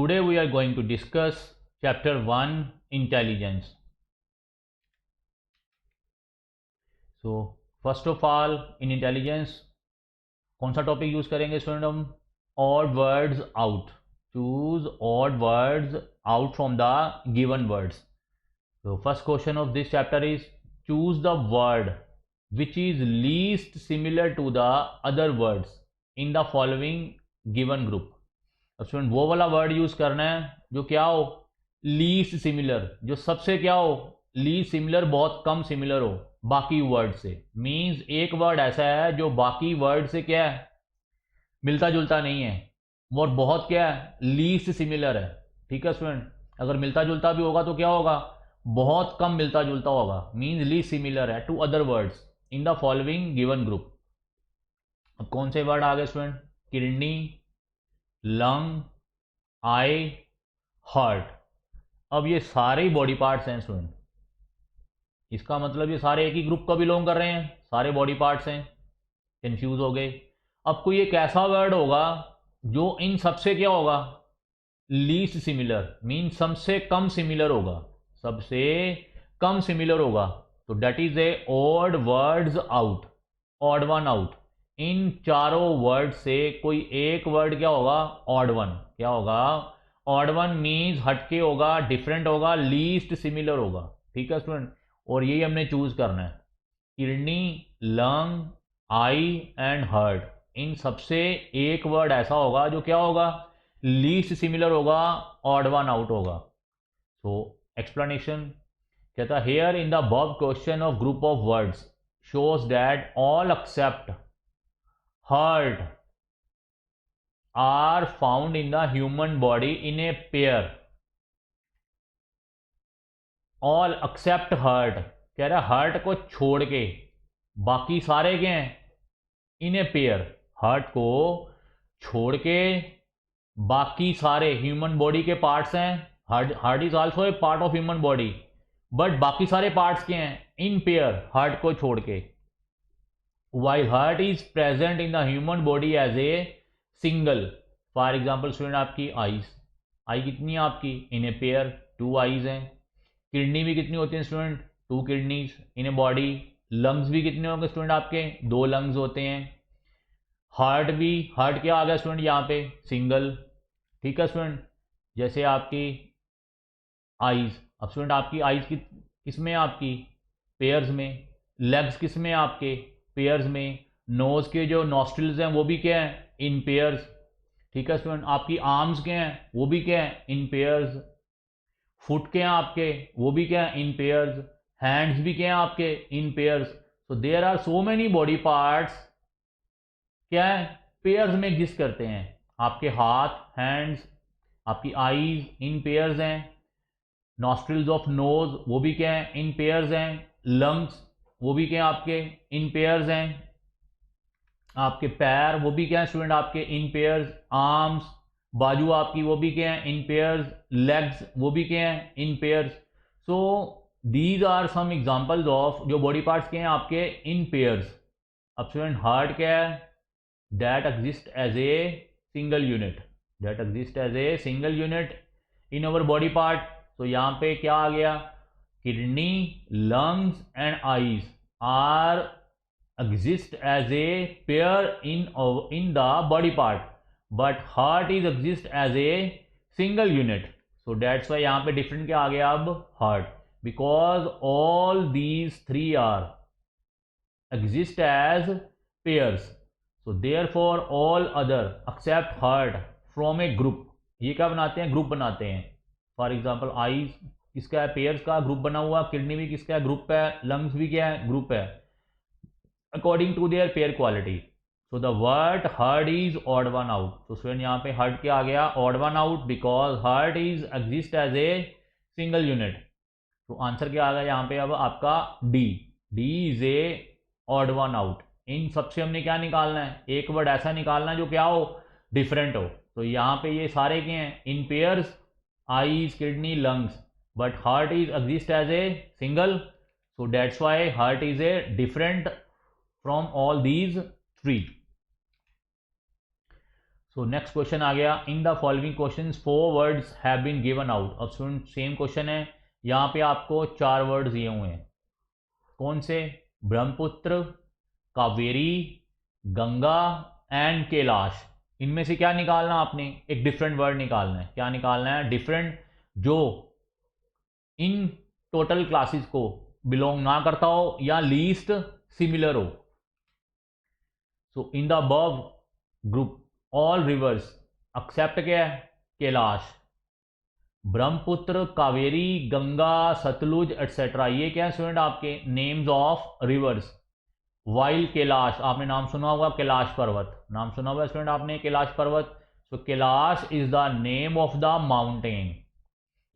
today we are going to discuss chapter 1 intelligence. So first of all in intelligence कौन सा topic use करेंगे student हम? Odd words out. Choose odd words out from the given words. So first question of this chapter is choose the word which is least similar to the other words in the following given group. अब student वो वाला word use करना है जो क्या हो, least similar, जो सबसे क्या हो, लीस्ट सिमिलर, बहुत कम सिमिलर हो बाकी वर्ड से. मींस एक वर्ड ऐसा है जो बाकी वर्ड से क्या है, मिलता जुलता नहीं है, और बहुत क्या है, लीस्ट सिमिलर है. ठीक है स्टूडेंट, अगर मिलता जुलता भी होगा तो क्या होगा, बहुत कम मिलता जुलता होगा. मींस लीस्ट सिमिलर है to other words in the following given group. अब कौन से वर्ड आ गए student? Kidney, lung, eye, heart. अब ये सारे ही बॉडी पार्ट्स हैं स्टूडेंट. इसका मतलब ये सारे एक ही ग्रुप का बिलोंग कर रहे हैं, सारे बॉडी पार्ट्स हैं. कंफ्यूज हो गए? अब कोई एक ऐसा वर्ड होगा जो इन सबसे क्या होगा, लीस्ट सिमिलर, मीन सबसे कम सिमिलर होगा, सबसे कम सिमिलर होगा. तो that is a odd words out, odd one out. इन चारों वर्ड से कोई एक वर्ड क्या होगा, ऑड वन. क्या होगा, ऑड वन. मीन्स हटके होगा, डिफरेंट होगा, लीस्ट सिमिलर होगा. ठीक है स्टूडेंट, और यही हमने चूज करना है. Kidney, lung, eye and heart, इन सबसे एक वर्ड ऐसा होगा जो क्या होगा, लीस्ट सिमिलर होगा, ऑड वन आउट होगा. सो एक्सप्लेनेशन कहता है here in the above question of group of words shows that all except heart are found in the human body in a pair. All except heart, कह रहा है heart को छोड़ के बाकी सारे क्या हैं, इन ए पेयर. हार्ट को छोड़ के बाकी सारे ह्यूमन बॉडी के पार्ट्स हैं. Heart is also a part of human body, but बाकी सारे पार्ट्स के हैं इन पेयर, हार्ट को छोड़ के. While heart is present in the human body as a single. For example student आपकी आईज, आई कितनी है आपकी, इन ए पेयर, 2 आईज हैं. किडनी भी कितनी होती है student, 2 kidneys in a body. Lungs भी कितने होंगे स्टूडेंट आपके, 2 लंग्स होते हैं. हार्ट भी, हार्ट क्या आ गया स्टूडेंट यहाँ पे, सिंगल. ठीक है स्टूडेंट, जैसे आपकी आईज, अब स्टूडेंट आपकी आईज किस में, आपकी पेयर्स में. लेग्स किस में, आपके पेयर्स में. नोज के जो नॉस्ट्रिल्स हैं वो भी क्या है, इन पेयर्स. ठीक है स्टूडेंट, आपकी आर्म्स के हैं वो भी क्या है, इन पेयर्स. फुट के हैं आपके, वो भी क्या है, इन पेयर्स. हैंड्स भी क्या है आपके, in pairs. So there are so many body parts क्या है, पेयर्स में एग्जिस्ट करते हैं. आपके हाथ, हैंड्स, आपकी आईज इन पेयर्स हैं. नॉस्ट्रिल्स ऑफ नोज वो भी क्या है, इन पेयर्स हैं. लंग्स वो भी क्या है आपके, इन पेयर्स हैं. आपके पैर वो भी क्या है स्टूडेंट आपके, इन पेयर्स. आर्म्स, बाजू आपकी वो भी क्या है, इन पेयर्स. लेग्स वो भी क्या है, in pairs. So these are some examples of जो बॉडी पार्ट्स के हैं आपके इन पेयर्स. अब स्टूडेंट हार्ट क्या है, that exist as a single unit, that exist as a single unit in our body part. तो यहाँ पे क्या आ गया, kidney, lungs and eyes are exist as a pair in the body part, but heart is exist as a single unit. So that's why यहाँ पे different क्या आ गया अब, heart, because all these three are exist as pairs. So therefore all other except heart from a group, ये क्या बनाते हैं, ग्रुप बनाते हैं. फॉर एग्जाम्पल आईज किसका है, पेयर्स का ग्रुप बना हुआ. किडनी भी किसका है, ग्रुप है. लंग्स भी क्या है, ग्रुप है, according to their pair quality. So the word heart is odd one out. तो स्टूडेंट यहाँ पे heart क्या आ गया, odd one out, because heart is exist as a single unit. तो आंसर क्या आ गया यहाँ पे अब आपका D. D is a odd one out. इन सबसे हमने क्या निकालना है, एक वर्ड ऐसा निकालना है जो क्या हो, डिफरेंट हो. तो यहाँ पे ये सारे क्या हैं, in pairs, eyes, kidney, lungs, but heart is exist as a single. So that's why heart is a different from all these three. So next question आ गया, in the following question 4 words have been given out. अब student same question है, यहाँ पे आपको 4 words दिए हुए हैं। कौन से? ब्रह्मपुत्र, कावेरी, गंगा एंड कैलाश। इनमें से क्या निकालना आपने? एक डिफरेंट वर्ड निकालना है। क्या निकालना है? डिफरेंट, जो इन टोटल क्लासेस को बिलोंग ना करता हो या लीस्ट सिमिलर हो। So in the above group all rivers except क्या है? कैलाश। ब्रह्मपुत्र, कावेरी, गंगा, सतलुज एटसेट्रा, ये क्या है स्टूडेंट? आपके names of rivers. While Kailash, आपने नाम सुना होगा कैलाश पर्वत, नाम सुना होगा स्टूडेंट आपने कैलाश पर्वत। So Kailash is the name of the mountain.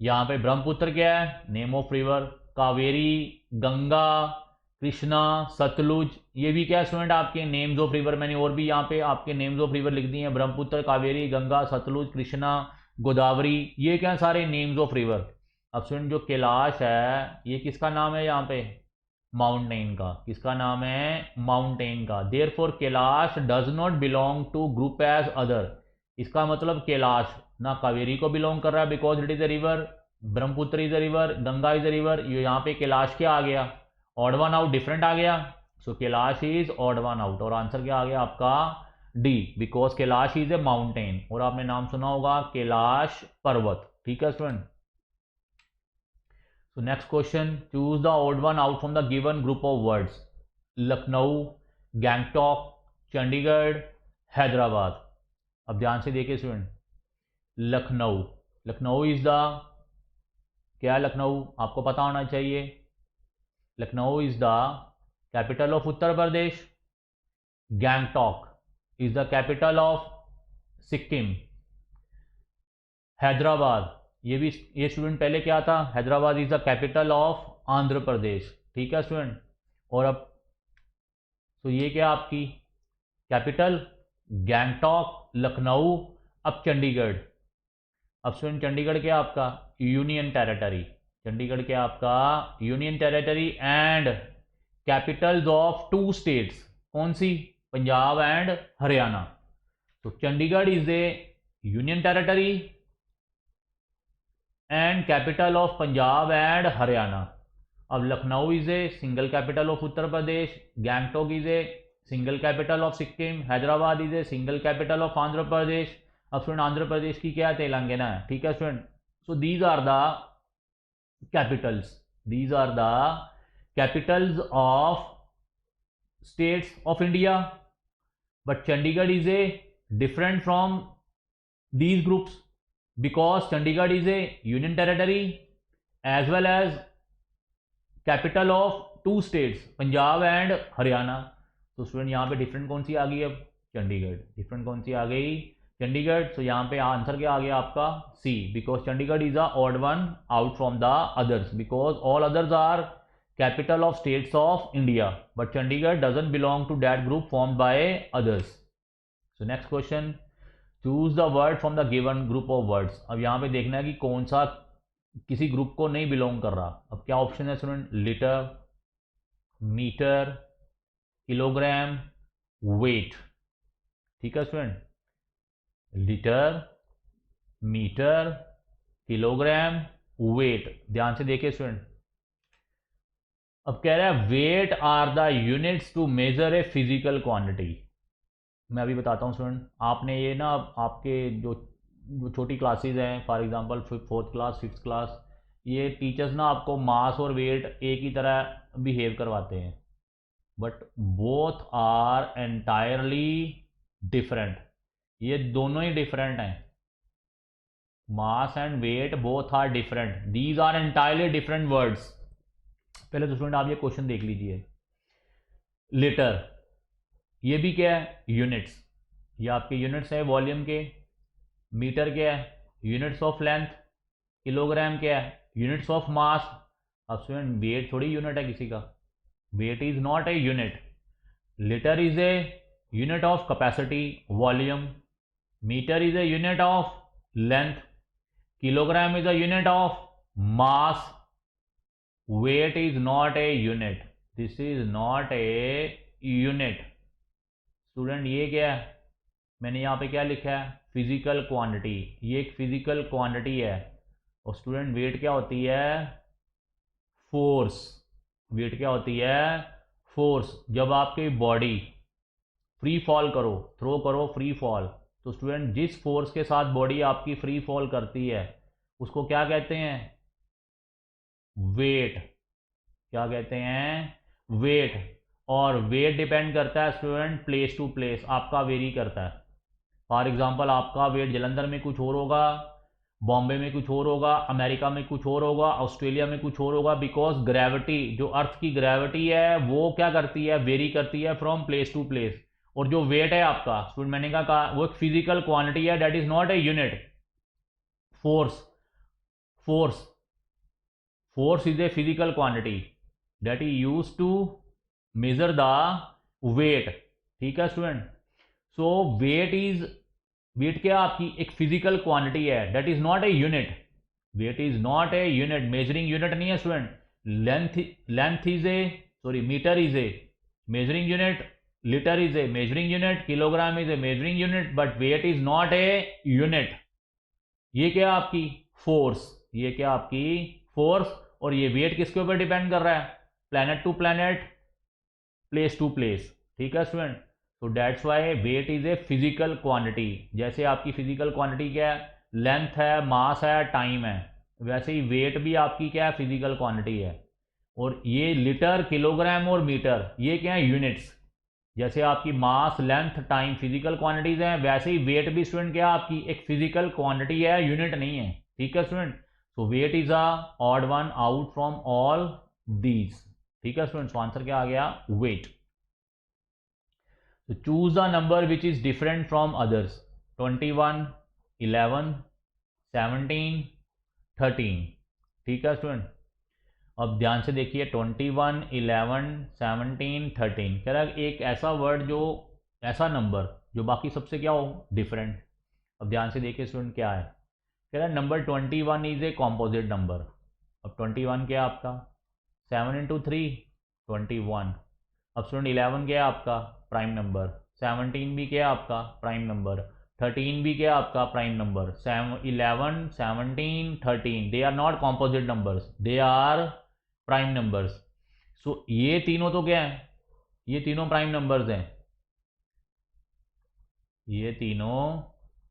यहाँ पे ब्रह्मपुत्र क्या है? Name of river. Kaveri, Ganga, Krishna, Satluj, ये भी क्या है स्टूडेंट? आपके नेम्स ऑफ रिवर। मैंने और भी यहाँ पे आपके नेम्स ऑफ रिवर लिख दिए हैं, ब्रह्मपुत्र, कावेरी, गंगा, सतलुज, कृष्णा, गोदावरी, ये क्या सारे नेम्स ऑफ रिवर। अब स्टूडेंट जो कैलाश है ये किसका नाम है? यहाँ पे माउंटेन का। किसका नाम है? माउंटेन का। Therefore Kailash does not belong to group as other. इसका मतलब कैलाश ना कावेरी को बिलोंग कर रहा है because it is a river, Brahmaputra is a river, Ganga is a river. ये यहाँ पे कैलाश क्या आ गया? ऑड वन आउट, डिफरेंट आ गया। So Kailash is odd one out और आंसर क्या आ गया आपका? D, because Kailash is a mountain. और आपने नाम सुना होगा कैलाश पर्वत। ठीक है student. So next question, choose the odd one out from the given group of words. Lucknow, Gangtok, Chandigarh, Hyderabad. अब ध्यान से देखिए student, Lucknow, Lucknow is the क्या है? लखनऊ आपको पता होना चाहिए। Lucknow is the capital of Uttar Pradesh. Gangtok is the capital of Sikkim. Hyderabad, ये स्टूडेंट पहले क्या था? Hyderabad is the capital of Andhra Pradesh. ठीक है स्टूडेंट। और अब तो ये क्या आपकी कैपिटल? गैंगटॉक, लखनऊ। अब चंडीगढ़। अब स्टूडेंट चंडीगढ़ क्या आपका? Union territory. चंडीगढ़ क्या आपका? Union territory and capitals of 2 states. कौन सी? पंजाब एंड हरियाणा। तो Chandigarh is a union territory and capital of Punjab and Haryana. अब Lucknow is a single capital of Uttar Pradesh, Gangtok is a single capital of Sikkim, Hyderabad is a single capital of Andhra Pradesh. अब student Andhra Pradesh की क्या है? तेलंगाना है। ठीक है student. So these are the capitals, these are the capitals of states of India, but Chandigarh is a different from these groups because Chandigarh is a union territory as well as capital of 2 states Punjab and Haryana. तो student यहाँ पे different कौन सी आ गई? अब Chandigarh. Different कौन सी आ गई? चंडीगढ़। तो यहाँ पे आंसर क्या आ गया आपका? C, because Chandigarh is a odd one out from the others because all others are capital of states of India but Chandigarh doesn't belong to that group formed by others. So next question, choose the word from the given group of words. अब यहाँ पे देखना है कि कौन सा किसी group को नहीं बिलोंग कर रहा। अब क्या ऑप्शन है student? Litre, metre, kilogram, weight. ठीक है student. Litre, metre, kilogram, weight. ध्यान से देखिए स्टूडेंट। अब कह रहा है weight are the units to measure a physical quantity. मैं अभी बताता हूँ स्टूडेंट, आपने ये ना आपके जो छोटी क्लासेस हैं, for example 4th class 5th class, ये टीचर्स ना आपको मास और वेट एक ही तरह बिहेव करवाते हैं but both are entirely different. ये दोनों ही डिफरेंट हैं, mass and weight both are different, these are entirely different words. पहले तो स्टूडेंट आप ये क्वेश्चन देख लीजिए। लीटर, ये भी क्या है? यूनिट्स। ये आपके यूनिट्स है वॉल्यूम के। मीटर क्या है? Units of length. किलोग्राम क्या है? Units of mass. अब स्टूडेंट वेट थोड़ी यूनिट है किसी का, weight is not a unit. Litre is a unit of capacity volume, metre is a unit of length, kilogram is a unit of mass, weight is not a unit, this is not a unit. Student ये क्या है? मैंने यहाँ पे क्या लिखा है? Physical quantity, ये एक फिजिकल क्वांटिटी है। और स्टूडेंट वेट क्या होती है? फोर्स। वेट क्या होती है? फोर्स। जब आपकी बॉडी फ्री फॉल करो, थ्रो करो फ्री फॉल, तो स्टूडेंट जिस फोर्स के साथ बॉडी आपकी फ्री फॉल करती है उसको क्या कहते हैं? वेट। क्या कहते हैं? वेट। और वेट डिपेंड करता है स्टूडेंट प्लेस टू प्लेस, आपका वेरी करता है। फॉर एग्जांपल आपका वेट जलंधर में कुछ और होगा, बॉम्बे में कुछ और होगा, अमेरिका में कुछ और होगा, ऑस्ट्रेलिया में कुछ और होगा, बिकॉज ग्रेविटी, जो अर्थ की ग्रेविटी है वो क्या करती है? वेरी करती है फ्रॉम प्लेस टू प्लेस। और जो वेट है आपका स्टूडेंट, मैंने कहा वो एक फिजिकल क्वांटिटी है, that is not a unit. Force, force, force is a physical quantity that is use to measure the weight. ठीक है student? So weight is, weight क्या आपकी एक फिजिकल क्वांटिटी है, that is not a unit. Weight is not a unit, measuring unit नहीं है student. Length is a, sorry metre is a measuring unit, litre is a measuring unit, kilogram is a measuring unit, but weight is not a unit. ये क्या आपकी force, ये क्या आपकी force. और ये वेट किसके ऊपर डिपेंड कर रहा है? Planet to planet, place to place. ठीक है स्टूडेंट? तो that's why weight is a physical quantity. जैसे आपकी फिजिकल क्वांटिटी क्या है? लेंथ है, मास है, टाइम है, वैसे ही वेट भी आपकी क्या है? फिजिकल क्वांटिटी है। और ये लीटर, किलोग्राम और मीटर ये क्या है? यूनिट्स। जैसे आपकी मास, लेंथ, टाइम फिजिकल क्वांटिटीज हैं, वैसे ही वेट भी स्टूडेंट क्या आपकी एक फिजिकल क्वांटिटी है, यूनिट नहीं है। ठीक है student? So weight is a odd one out from all these. ठीक है स्टूडेंट्स? आंसर क्या आ गया? वेट। तो choose the number which is different from others. 21, 11, 17, 13। ठीक है स्टूडेंट? अब ध्यान से देखिए, 21, 11, 17, 13 कह रहा है एक ऐसा वर्ड जो, ऐसा नंबर जो बाकी सबसे क्या हो? डिफरेंट। अब ध्यान से देखिए स्टूडेंट क्या है, कह रहा है number 21 is a composite number. अब 21 क्या है आपका? 7 इंटू 3 21। अब स्टूडेंट 11 क्या है आपका? Prime number. 17 भी क्या है आपका? Prime number. 13 भी क्या है आपका? Prime number. 11, 17, 13 they are not composite numbers, they are prime numbers. सो ये तीनों तो क्या है? ये तीनों प्राइम नंबर्स हैं, ये तीनों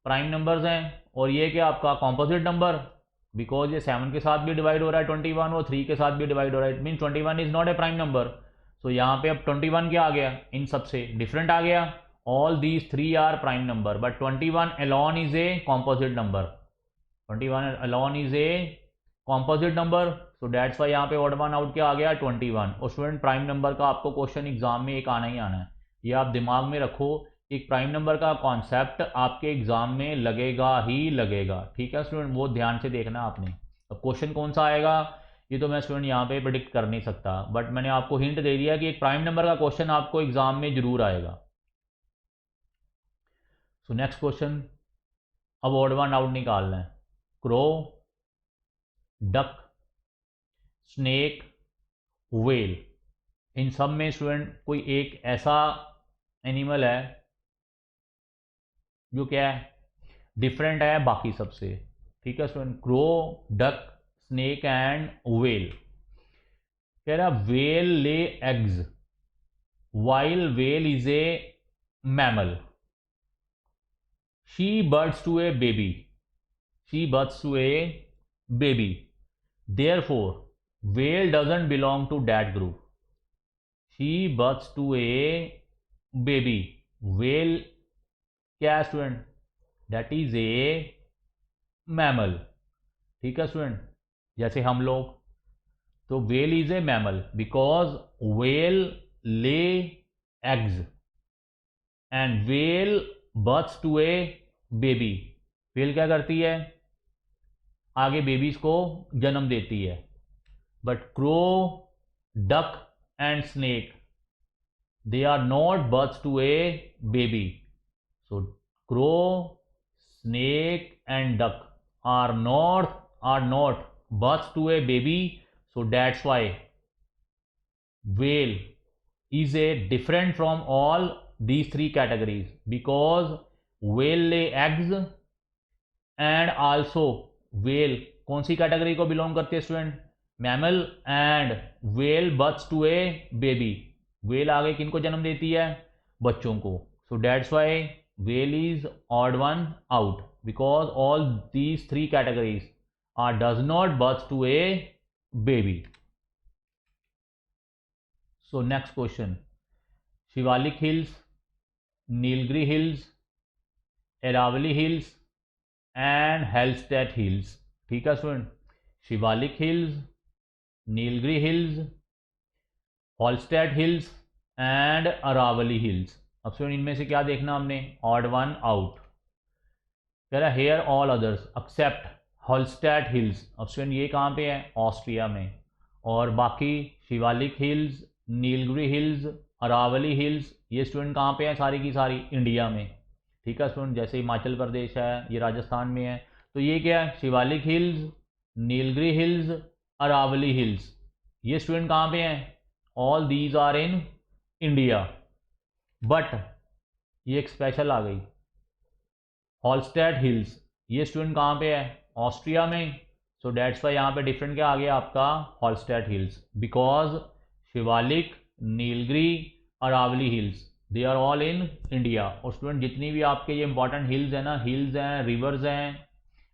प्राइम नंबर्स हैं। और ये क्या आपका? कॉम्पोजिट नंबर, बिकॉज ये 7 के साथ भी डिवाइड हो रहा है 21, और 3 के साथ भी डिवाइड हो रहा है, mean 21 is not a prime number. So यहाँ पे अब 21 क्या आ गया? इन सबसे डिफरेंट आ गया। All these 3 are prime number, but 21 alone is a composite number. 21 alone is a composite number. So that's why यहाँ पे ऑड वन आउट क्या आ गया? 21। और स्टूडेंट प्राइम नंबर का आपको क्वेश्चन एग्जाम में एक आना ही आना है, ये आप दिमाग में रखो। एक प्राइम नंबर का कॉन्सेप्ट आपके एग्जाम में लगेगा ही लगेगा। ठीक है स्टूडेंट? वो ध्यान से देखना आपने। अब क्वेश्चन कौन सा आएगा ये तो मैं स्टूडेंट यहाँ पे प्रिडिक्ट कर नहीं सकता, बट मैंने आपको हिंट दे दिया कि एक प्राइम नंबर का क्वेश्चन आपको एग्जाम में जरूर आएगा। सो नेक्स्ट क्वेश्चन, अब ऑड वन आउट निकालना है। क्रो, डक, स्नेक, व्हेल, इन सब में स्टूडेंट कोई एक ऐसा एनिमल है जो क्या है? डिफरेंट है बाकी सबसे। ठीक है student? Crow, duck, snake and whale. कह रहा whale lay eggs while whale is a mammal. She births to a baby, she births to a baby, therefore whale doesn't belong to that group. She births to a baby, whale क्या है student? That is a mammal. ठीक है student? जैसे हम लोग, तो whale is a mammal because whale ले eggs and whale births to a baby। whale क्या करती है? आगे बेबीज को जन्म देती है। But crow, duck and snake they are not births to a baby. So crow, snake and duck are not births to a baby. So that's why whale is a different from all these three categories, because whale lay eggs and also whale कौन सी category को belong करती है student? Mammal. And whale births to a baby, whale आगे किनको जन्म देती है? बच्चों को। So that's why whale is odd one out because all these three categories are does not birth to a baby. So next question, Shivalik hills, Nilgiri hills, Aravalli hills and Hallstatt hills. ठीक है student, Shivalik hills, Nilgiri hills, Hallstatt hills and Aravalli hills. अब student इनमें से क्या देखना हमने? Odd one out. कह रहा here all others except Hallstatt hills. अब स्टूडेंट ये कहाँ पे है? ऑस्ट्रिया में। और बाकी Shivalik hills, Nilgiri hills, Aravalli hills ये स्टूडेंट कहाँ पे है? सारी की सारी इंडिया में। ठीक है स्टूडेंट, जैसे हिमाचल प्रदेश है, ये राजस्थान में है। तो ये क्या है? Shivalik hills, Nilgiri hills, Aravalli hills ये स्टूडेंट कहाँ पे हैं? All these are in India. But ये एक स्पेशल आ गई, हॉलस्टेट हिल्स ये स्टूडेंट कहाँ पे है? ऑस्ट्रिया में। सो डेट्स वाई यहाँ पे डिफरेंट क्या आ गया आपका? Hallstatt hills. Because Shivalik, Nilgiri, Aravalli hills they are all in India. और स्टूडेंट जितनी भी आपके ये इंपॉर्टेंट हिल्स हैं ना, हिल्स हैं, रिवर्स हैं,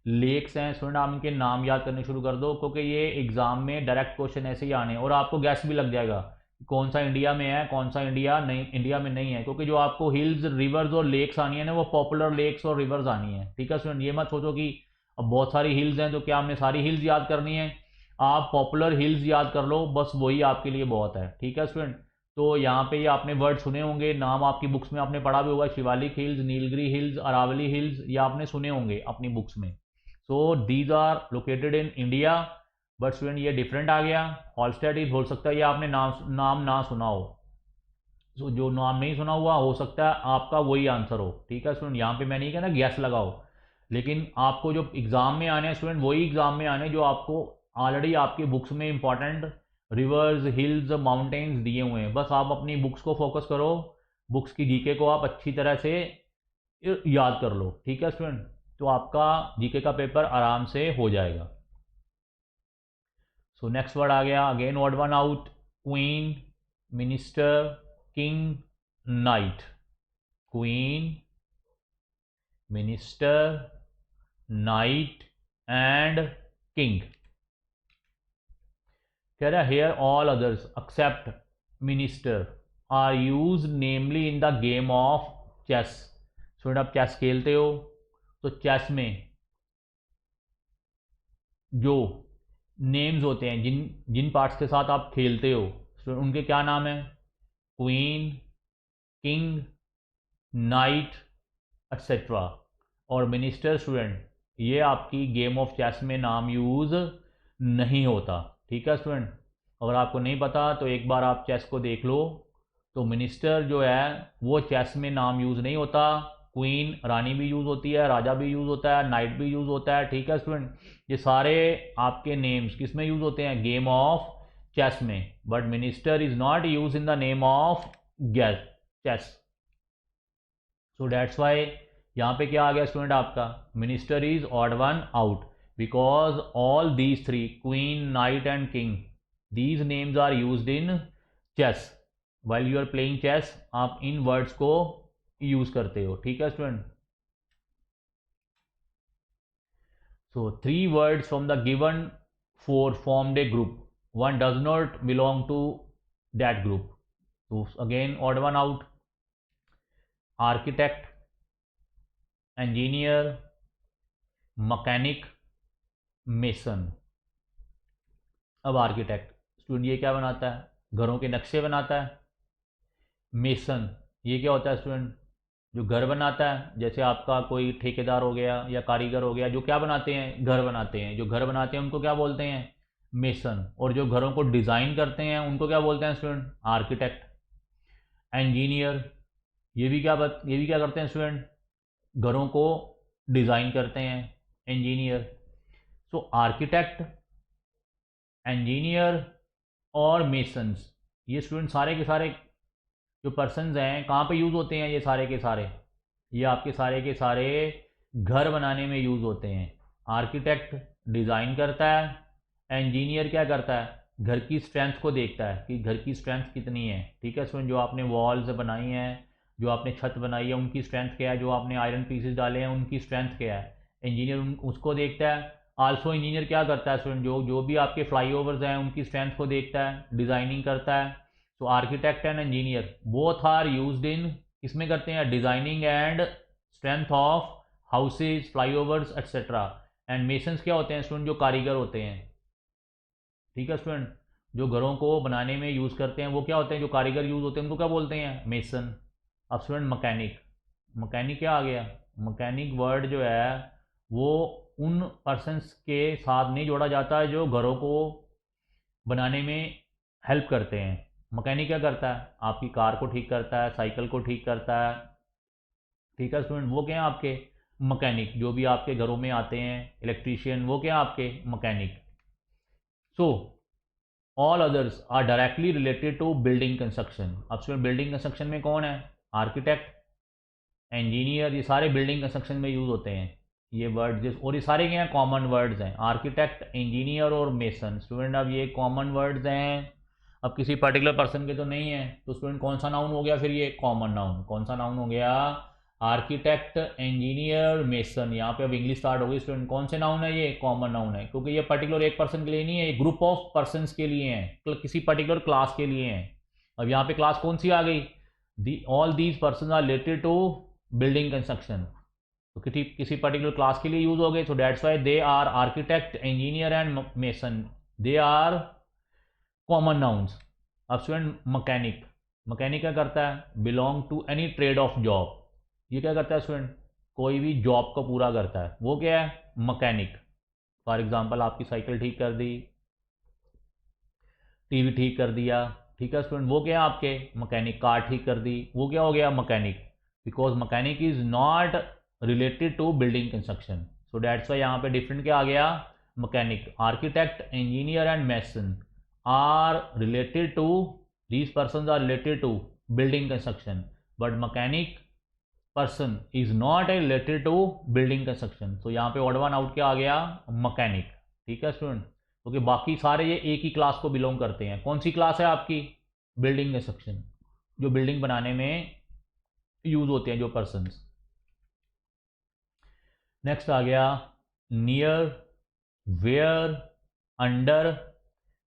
लेक्स हैं, स्टूडेंट आप इनके नाम याद करने शुरू कर दो, क्योंकि ये एग्जाम में डायरेक्ट क्वेश्चन ऐसे ही आने और आपको गैस भी लग जाएगा कौन सा इंडिया में है, कौन सा इंडिया में नहीं है। क्योंकि जो आपको हिल्स, रिवर्स और लेक्स आनी है ना, वो पॉपुलर लेक्स और रिवर्स आनी है। ठीक है स्टूडेंट, ये मत सोचो कि अब बहुत सारी हिल्स हैं तो क्या हमने सारी हिल्स याद करनी है। आप पॉपुलर हिल्स याद कर लो, बस वही आपके लिए बहुत है। ठीक है स्टूडेंट, तो यहाँ पे ये आपने वर्ड सुने होंगे, नाम आपकी बुक्स में आपने पढ़ा भी होगा, Shivalik hills, Nilgiri hills, Aravalli hills, ये आपने सुने होंगे अपनी बुक्स में। So these are located in India. But student ये डिफरेंट आ गया। हॉलस्टेट हिल्स हो सकता है ये आपने नाम ना सुना हो। सो जो नाम नहीं सुना हुआ हो सकता है आपका वही आंसर हो। ठीक है स्टूडेंट, यहाँ पे मैं नहीं कहना गैस लगाओ, लेकिन आपको जो एग्जाम में आने हैं स्टूडेंट वही एग्जाम में आने जो आपको ऑलरेडी आपकी बुक्स में इंपॉर्टेंट रिवर्स, हिल्स, माउंटेन्स दिए हुए हैं। बस आप अपनी बुक्स को फोकस करो, बुक्स की जीके को आप अच्छी तरह से याद कर लो। ठीक है स्टूडेंट, तो आपका जीके का पेपर आराम से हो जाएगा। सो नेक्स्ट वर्ड आ गया, again word one out, queen, minister, king, knight. Queen, minister, knight and king. कह रहा है here all others except minister are use namely in the game of chess. Student आप चेस खेलते हो तो chess में जो नेम्स होते हैं, जिन जिन पार्ट्स के साथ आप खेलते हो स्टूडेंट उनके क्या नाम है? Queen, king, night etcetera. और मिनिस्टर स्टूडेंट ये आपकी गेम ऑफ चेस में नाम यूज नहीं होता। ठीक है स्टूडेंट, अगर आपको नहीं पता तो एक बार आप चेस को देख लो। तो मिनिस्टर जो है वो चेस में नाम यूज नहीं होता। क्वीन रानी भी यूज होती है, राजा भी यूज होता है, नाइट भी यूज होता है। ठीक है स्टूडेंट, ये सारे आपके नेम्स किस में यूज होते हैं? गेम ऑफ चेस में। But minister is not use in the name of chess. So that's why यहाँ पे क्या आ गया स्टूडेंट आपका? Minister is odd one out because all these three, queen, knight and king, these names are used in chess. While you are playing chess आप इन words को use करते हो। ठीक है student, so three words from the given four formed A group, one does not belong to that group. So again odd one out, architect, engineer, mechanic, mason। अब architect student ये क्या बनाता है? घरों के नक्शे बनाता है। मेसन ये क्या होता है स्टूडेंट? जो घर बनाता है, जैसे आपका कोई ठेकेदार हो गया या कारीगर हो गया जो क्या बनाते हैं? घर बनाते हैं। जो घर बनाते हैं उनको क्या बोलते हैं? मेसन। और जो घरों को डिज़ाइन करते हैं उनको क्या बोलते हैं स्टूडेंट? आर्किटेक्ट। इंजीनियर ये भी क्या करते हैं स्टूडेंट? घरों को डिज़ाइन करते हैं, इंजीनियर। सो आर्किटेक्ट, इंजीनियर और मेसन्स ये स्टूडेंट सारे के सारे जो पर्सनस हैं कहाँ पे यूज़ होते हैं? ये सारे के सारे ये आपके सारे के सारे घर बनाने में यूज़ होते हैं। आर्किटेक्ट डिज़ाइन करता है, इंजीनियर क्या करता है, घर की स्ट्रेंथ को देखता है कि घर की स्ट्रेंथ कितनी है। ठीक है स्टूडेंट, जो आपने वॉल्स बनाई हैं, जो आपने छत बनाई है, उनकी स्ट्रेंथ क्या है, जो आपने आयरन पीसेस डाले हैं उनकी स्ट्रेंथ क्या है, इंजीनियर उसको देखता है। आल्सो इंजीनियर क्या करता है स्टूडेंट, जो भी आपके फ्लाईओवर्स हैं उनकी स्ट्रेंथ को देखता है, डिज़ाइनिंग करता है। तो architect and engineer both are used in, किसमें करते हैं, designing and strength of houses, flyovers etcetera. And masons क्या होते हैं स्टूडेंट, जो कारीगर होते हैं। ठीक है स्टूडेंट, जो घरों को बनाने में यूज़ करते हैं वो क्या होते हैं, जो कारीगर यूज़ होते हैं उनको क्या बोलते हैं, मेसन। अब स्टूडेंट मैकेनिक, मैकेनिक क्या आ गया, मैकेनिक वर्ड जो है वो उन पर्सन्स के साथ नहीं जोड़ा जाता है जो घरों को बनाने में हेल्प करते हैं। मैकेनिक क्या करता है, आपकी कार को ठीक करता है, साइकिल को ठीक करता है। ठीक है स्टूडेंट, वो क्या है आपके मैकेनिक, जो भी आपके घरों में आते हैं, इलेक्ट्रीशियन, वो क्या आपके mechanic. So all others are directly related to building construction. अब स्टूडेंट बिल्डिंग कंस्ट्रक्शन में कौन है, आर्किटेक्ट, इंजीनियर, ये सारे बिल्डिंग कंस्ट्रक्शन में यूज़ होते हैं ये वर्ड जिस, और ये सारे क्या हैं, कॉमन वर्ड्स हैं, आर्किटेक्ट, इंजीनियर और मेसन। स्टूडेंट अब ये कॉमन वर्ड्स हैं, अब किसी पर्टिकुलर पर्सन के तो नहीं है, तो स्टूडेंट कौन सा नाउन हो गया फिर, ये कॉमन नाउन, कौन सा नाउन हो गया, आर्किटेक्ट, इंजीनियर, मेसन। यहाँ पे अब इंग्लिश स्टार्ट हो गई स्टूडेंट, कौन से नाउन है, ये कॉमन नाउन है, क्योंकि ये पर्टिकुलर एक पर्सन के लिए नहीं है, ये ग्रुप ऑफ पर्सन के लिए हैं, किसी पर्टिकुलर क्लास के लिए हैं। अब यहाँ पे क्लास कौन सी आ गई, all these person are related to building construction, तो किसी पर्टिकुलर क्लास के लिए यूज हो गए, so that's why they are architect, engineer and mason, they are common nouns. अब स्टूडेंट मैकेनिक, मैकेनिक क्या करता है, belong to any trade of job, ये क्या करता है स्टूडेंट, कोई भी जॉब को पूरा करता है, वो क्या है, मैकेनिक। फॉर एग्जांपल आपकी साइकिल ठीक कर दी, टीवी ठीक कर दिया, ठीक है स्टूडेंट, वो क्या है आपके मैकेनिक, कार ठीक कर दी, वो क्या हो गया mechanic, because mechanic is not related to building construction. So that's why यहाँ पे डिफरेंट क्या आ गया, mechanic, architect, engineer and mason are related to, these person are related to building construction, but mechanic person is not a related to building construction. तो यहाँ पे odd one out क्या आ गया, मैकेनिक। ठीक है स्टूडेंट, क्योंकि बाकी सारे ये एक ही क्लास को बिलोंग करते हैं। कौन सी क्लास है आपकी, बिल्डिंग कंस्ट्रक्शन, जो बिल्डिंग बनाने में यूज होते हैं जो पर्सन्स। नेक्स्ट आ गया नियर, वेयर, अंडर,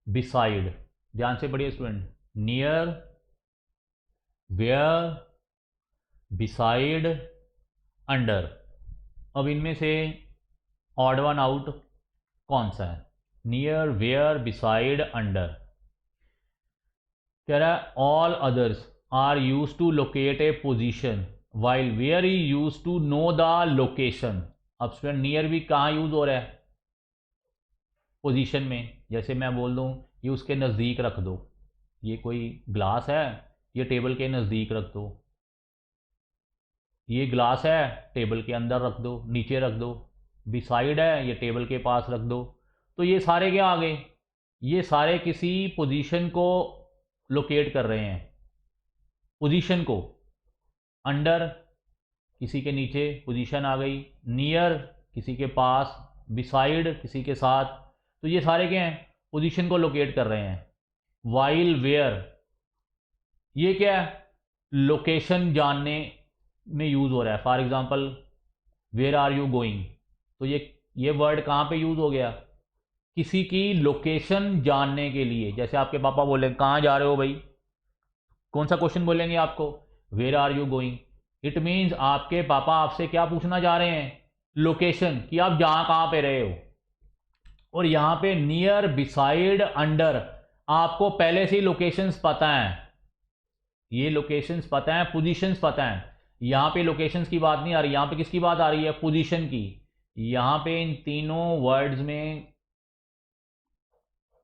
बिसाइड। ध्यान से पढ़िए student, near, where, beside, under. अब इनमें से ऑड वन आउट कौन सा है, नियर, वेयर, बिसाइड, अंडर। कह रहा है all others are use to locate a position while where is use to know the location. अब स्टूडेंट नियर भी कहाँ यूज हो रहा है, पोजीशन में। जैसे मैं बोल दूँ ये उसके नज़दीक रख दो, ये कोई ग्लास है, ये टेबल के नज़दीक रख दो, ये ग्लास है टेबल के अंदर रख दो, नीचे रख दो, बिसाइड है ये टेबल के पास रख दो। तो ये सारे क्या आ गए, ये सारे किसी पोजीशन को लोकेट कर रहे हैं, पोजीशन को। अंडर किसी के नीचे पोजीशन आ गई, नियर किसी के पास, बिसाइड किसी के साथ, तो ये सारे क्या हैं, पोजीशन को लोकेट कर रहे हैं। वाइल वेयर, ये क्या है, लोकेशन जानने में यूज़ हो रहा है। For example where are you going, तो ये वर्ड कहाँ पे यूज़ हो गया, किसी की लोकेशन जानने के लिए। जैसे आपके पापा बोले कहाँ जा रहे हो भाई, कौन सा क्वेश्चन बोलेंगे आपको, where are you going. It means आपके पापा आपसे क्या पूछना जा रहे हैं, लोकेशन, कि आप जहां कहाँ पे रहे हो। और यहां पे नियर, बिसाइड, अंडर, आपको पहले से ही लोकेशंस पता हैं, ये लोकेशंस पता है, पोजीशंस पता है। यहां पे लोकेशंस की बात नहीं आ रही, यहां पे किसकी बात आ रही है, पोजीशन की। यहां पे इन तीनों वर्ड्स में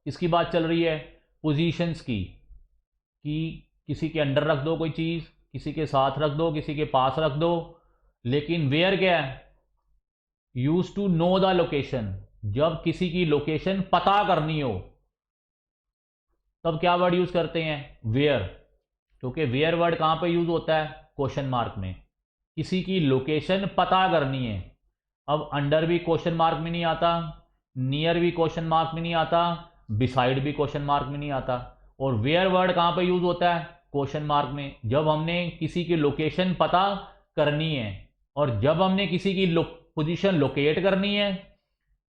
किसकी बात चल रही है, पोजीशंस की, कि किसी के अंडर रख दो कोई चीज़, किसी के साथ रख दो, किसी के पास रख दो। लेकिन वेयर क्या है, use to know the location, जब किसी की लोकेशन पता करनी हो तब क्या वर्ड यूज करते हैं, वेयर। क्योंकि वेयर वर्ड कहां पे यूज होता है, क्वेश्चन मार्क में। किसी की लोकेशन पता करनी है। अब अंडर भी क्वेश्चन मार्क में नहीं आता, नियर भी क्वेश्चन मार्क में नहीं आता, बिसाइड भी क्वेश्चन मार्क में नहीं आता। और वेयर वर्ड कहाँ पे यूज होता है? क्वेश्चन मार्क में। जब हमने किसी की लोकेशन पता करनी है और जब हमने किसी की पोजीशन लोकेट करनी है,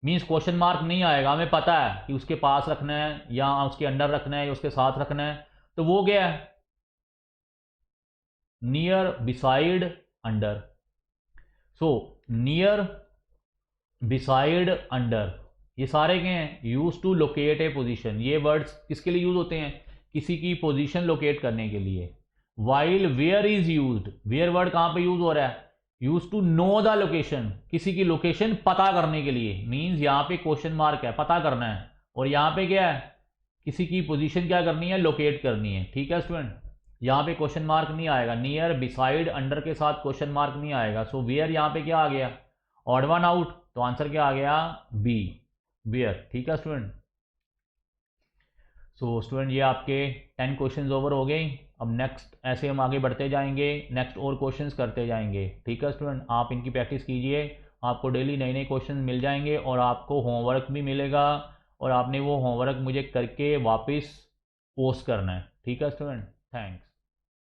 मीन्स क्वेश्चन मार्क नहीं आएगा, हमें पता है कि उसके पास रखना है या उसके अंडर रखना है या उसके साथ रखना है। तो वो क्या है? Near, beside, under. So near, beside, under, ये सारे क्या हैं? Use to locate a position. ये वर्ड्स किसके लिए यूज होते हैं? किसी की पोजीशन लोकेट करने के लिए। While where is used, where word कहां पे यूज हो रहा है? Use to know the location, किसी की लोकेशन पता करने के लिए। मींस यहां पे क्वेश्चन मार्क है, पता करना है, और यहां पे क्या है? किसी की पोजीशन क्या करनी है? लोकेट करनी है। ठीक है स्टूडेंट, यहां पे क्वेश्चन मार्क नहीं आएगा, नियर, बिसाइड, अंडर के साथ क्वेश्चन मार्क नहीं आएगा। सो वेयर यहां पे क्या आ गया? ऑड वन आउट, तो आंसर क्या आ गया? B, where. ठीक है स्टूडेंट। सो स्टूडेंट ये आपके 10 क्वेश्चंस ओवर हो गए। अब नेक्स्ट ऐसे हम आगे बढ़ते जाएंगे, नेक्स्ट और क्वेश्चंस करते जाएंगे। ठीक है स्टूडेंट, आप इनकी प्रैक्टिस कीजिए, आपको डेली नए नए क्वेश्चन मिल जाएंगे और आपको होमवर्क भी मिलेगा, और आपने वो होमवर्क मुझे करके वापस पोस्ट करना है। ठीक है स्टूडेंट, थैंक्स।